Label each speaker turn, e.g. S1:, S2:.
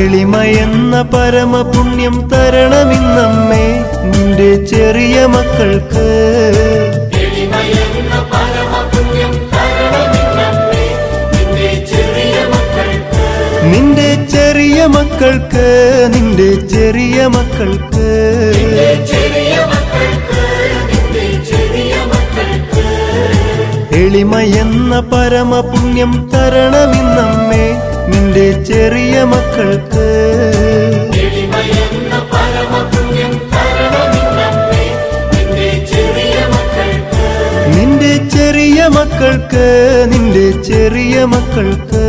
S1: എളിമയെന്ന പരമപുണ്യം തരണമിന്നമ്മേ നിന്റെ ചെറിയ മക്കൾക്ക്. നിന്റെ ചെറിയ മക്കൾക്ക്, നിന്റെ ചെറിയ മക്കൾക്ക്. എളിമയെന്ന പരമപുണ്യം തരണമിന്നമ്മേ നിന്റെ ചെറിയ മക്കൾക്ക്. നിന്റെ ചെറിയ മക്കൾക്ക്, നിന്റെ ചെറിയ മക്കൾക്ക്.